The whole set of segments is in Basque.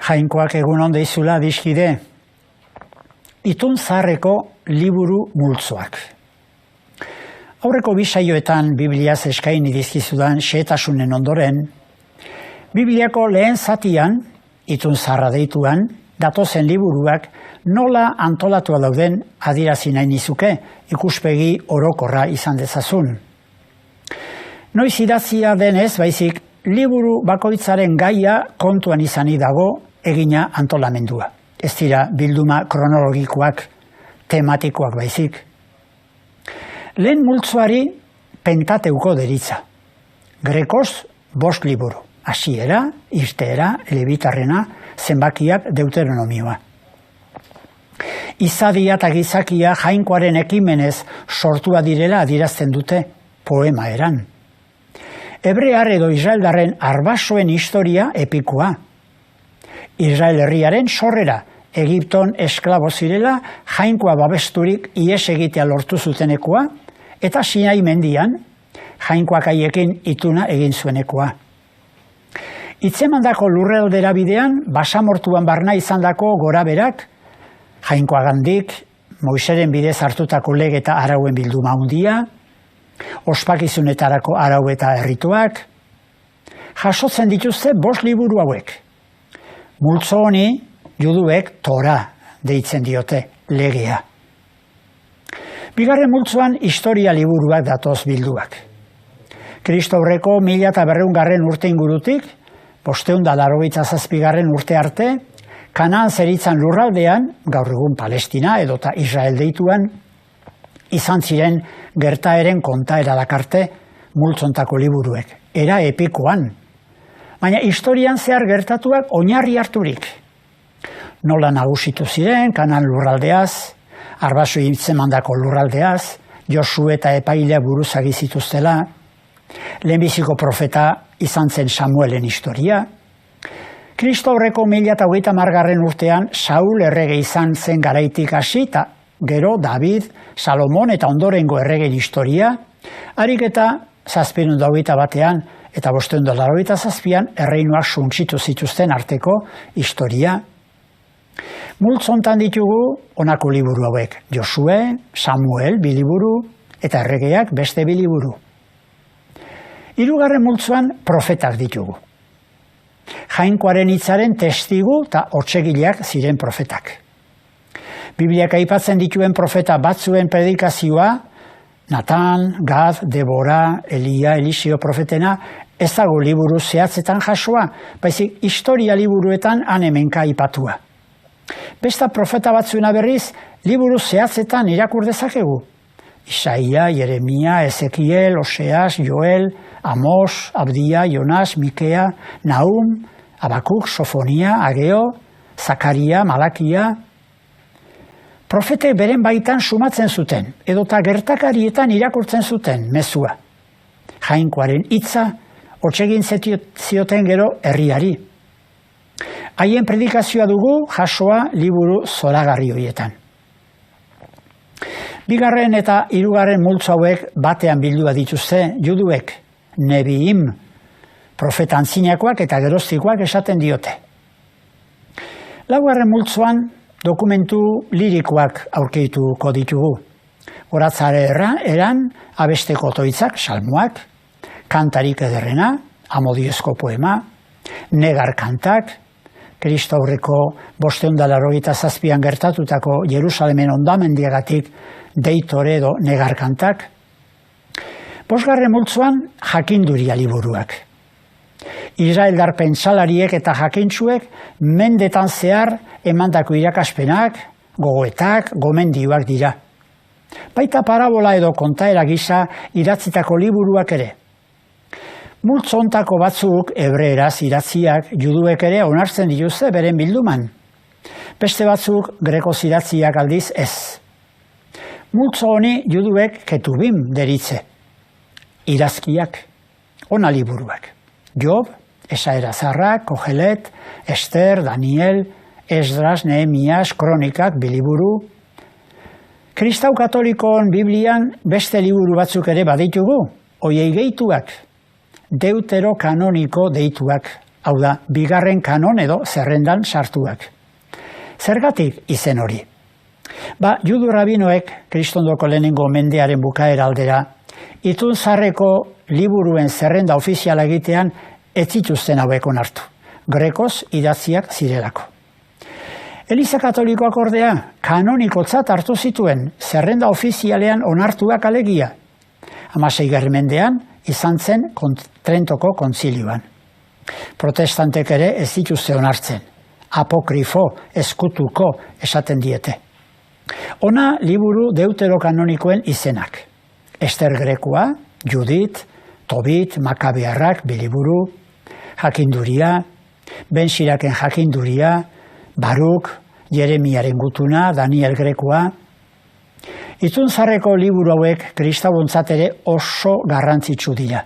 Jainkoak egun on deizula dizkide. Itun zaharreko liburu multzoak. Aurreko bi saioetan Bibliaz eskaini dizkizudan xehetasunen ondoren, Bibliako lehen zatian, itun zaharra deituan, datozen liburuak nola antolatua dauden adierazi nahi nizuke ikuspegi orokorra izan dezazun. Noiz idatzia denez baizik, liburu bakoitzaren gaia kontuan izani dago egina antolamendua. Ez dira bilduma kronologikoak, tematikoak baizik. Lehen multzoari Pentateuko deritza. Grekoz 5 liburu. Hasiera, irteera, Lebitarrena, zenbakiak Deuteronomioa. Izadia eta gizakia jainkoaren ekimenez sortua direla adierazten dute poema eran. Hebrear edo Israeldarren arbasoen historia epikoa. Israel herriaren sorrera, Egipton esklabo zirela, jainkoa babesturik ihes egitea lortu zutenekoa, eta Sinai mendian, jainkoak haiekin ituna egin zuenekoa. Hitzemandako lurraldera bidean, basamortuan barna izandako goraberak, jainkoagandik, Moiseren bidez hartutako lege eta arauen bilduma handia, ospakizunetarako arau eta errituak, jasotzen dituzte 5 liburu hauek. Multzo honi, juduek Tora deitzen diote, legea. Bigarren multzoan historia liburuak datoz bilduak. Kristo aurreko 1200 urte ingurutik, 587 urte arte, Kanaan zeritzan lurraldean, gaur egun Palestina edota Israel deituan, izan ziren gertaeren kontaera dakarte multzontako liburuek. Era epikoan. Baina historian zehar gertatuak oinarri harturik. Nola nagusitu ziren, Kanaan lurraldeaz, arbaso hitzemandako lurraldeaz, Josue eta epailea buruzagi zituztela, lehenbiziko profeta izan zen Samuelen historia, Kristo aurreko 1030 urtean Saul errege izan zen garaitik hasi eta gero David, Salomon eta ondorengo erregeen historia, harik eta 721 eta 587 erreinuak suntsitu zituzten arteko historia. Multzontan ditugu honako liburu hauek, Josue, Samuel, 2 liburu, eta erregeak beste 2 liburu. Hirugarren multzoan profetak ditugu. Jainkoaren hitzaren testigu eta hotsegileak ziren profetak. Bibliak aipatzen dituen profeta batzuen predikazioa, Natan, Gad, Debora, Elia, Eliseo profetena, ez dago liburu zehatzetan jasoa, baizik historia liburuetan hemenka aipatua. Besta profeta batzuena berriz, liburu zehatzetan irakur dezakegu. Isaia, Jeremia, Ezekiel, Oseas, Joel, Amos, Abdia, Jonas, Mikea, Nahum, Abakuk, Sofonia, Ageo, Zakaria, Malakia. Profetek beren baitan sumatzen zuten, edota gertakarietan irakurtzen zuten mezua. Jainkoaren hitza, hotsegin zioten gero herriari. Haien predikazioa dugu jasoa liburu zoragarri horietan. Bigarren eta hirugarren multzo hauek batean bildua dituzte juduek, Nebiim, profeta antzinakoak eta geroztikoak esaten diote. Laugarren multzoan dokumentu lirikoak aurkituko ditugu. Horatzare eran abesteko otoitzak, salmoak, kantarik ederrena, amodiozko poema, negar kantak, Kristo aurreko 587 gertatutako Jerusalemen hondamendiagatik deitore edo negar kantak. 5. multzoan jakinduria liburuak. Israeldar pentsalariek eta jakintsuek mendetan zehar emandako irakaspenak, gogoetak, gomendioak dira. Baita parabola edo kontaera gisa idatzitako liburuak ere. Multzo hontako batzuk hebreeraz idatziak juduek ere onartzen dituzte beren bilduman. Beste batzuk grekoz idatziak aldiz ez. Multzo honi juduek ketubim deritze. Irazkiak, ona liburuak. Job, Esaera Zarrak, Kohelet, Ester, Daniel, Esdras, Nehemias, Kronikak, 2 liburu. Kristau katolikoon Biblian beste liburu batzuk ere baditugu, hoiei gehituak. Deuterokanoniko deituak hau da, bigarren kanon edo zerrendan sartuak. Zergatik izen hori? Judu rabinoek, Kristondoko lehenengo mendearen bukaera aldera, itun zaharreko liburuen zerrenda ofiziala egitean ez zituzten hauek onartu. Grekoz idatziak zirelako. Eliza Katolikoak ordea, kanonikotzat hartu zituen zerrenda ofizialean onartuak alegia. 16. mendean izan zen Trentoko kontzilioan. Protestantek ere ez dituzte onartzen. Apokrifo, ezkutuko esaten diete. Ona liburu deuterokanonikoen izenak. Ester Grekoa, Judit, Tobit, Makabearrak, Biliburu, Jakinduria, Ben Siraken Jakinduria, Baruk, Jeremiaren gutuna, Daniel Grekoa. Itun zaharreko liburu hauek kristauntzat ere oso garrantzitsu dira.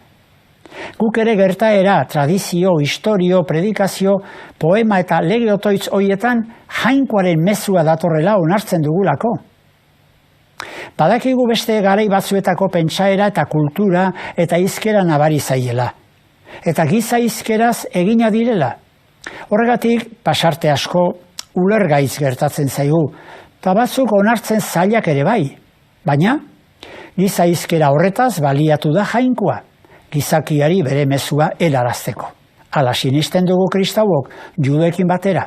Guk ere gertaera, tradizio, historio, predikazio, poema eta lege otoitz horietan jainkoaren mezua datorrela onartzen dugulako. Badakigu beste garai batzuetako pentsaera eta kultura eta hizkera nabari zaiela. Eta giza hizkeraz egina direla. Horregatik, pasarte asko ulergaitz gertatzen zaigu, eta batzuk onartzen zailak ere bai. Baina, giza hizkera horretaz baliatu da jainkoa. Gizakiari bere mezua helarazteko. Hala sinisten dugu kristauok, juduekin batera.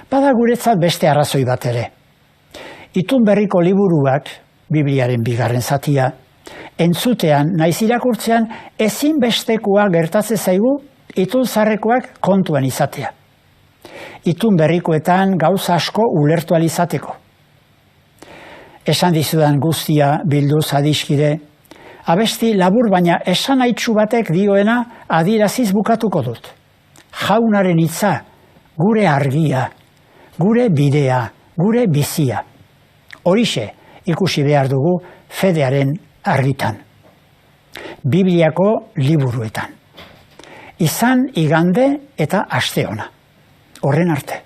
Bada guretzat beste arrazoi bat ere. Itun berriko liburuak, Bibliaren bigarren zatia, entzutean, naiz irakurtzean, ezinbestekoa gertatze zaigu itun zaharrekoak kontuan izatea. Itun berrikoetan gauza asko ulertu ahal izateko. Esan dizudan guztia bilduz adiskide, abesti labur baina esanaitsu batek dioena adieraziz bukatuko dut. Jaunaren hitza, gure argia, gure bidea, gure bizia. Horixe ikusi behar dugu fedearen argitan. Bibliako liburuetan. Izan igande eta aste ona. Horren arte.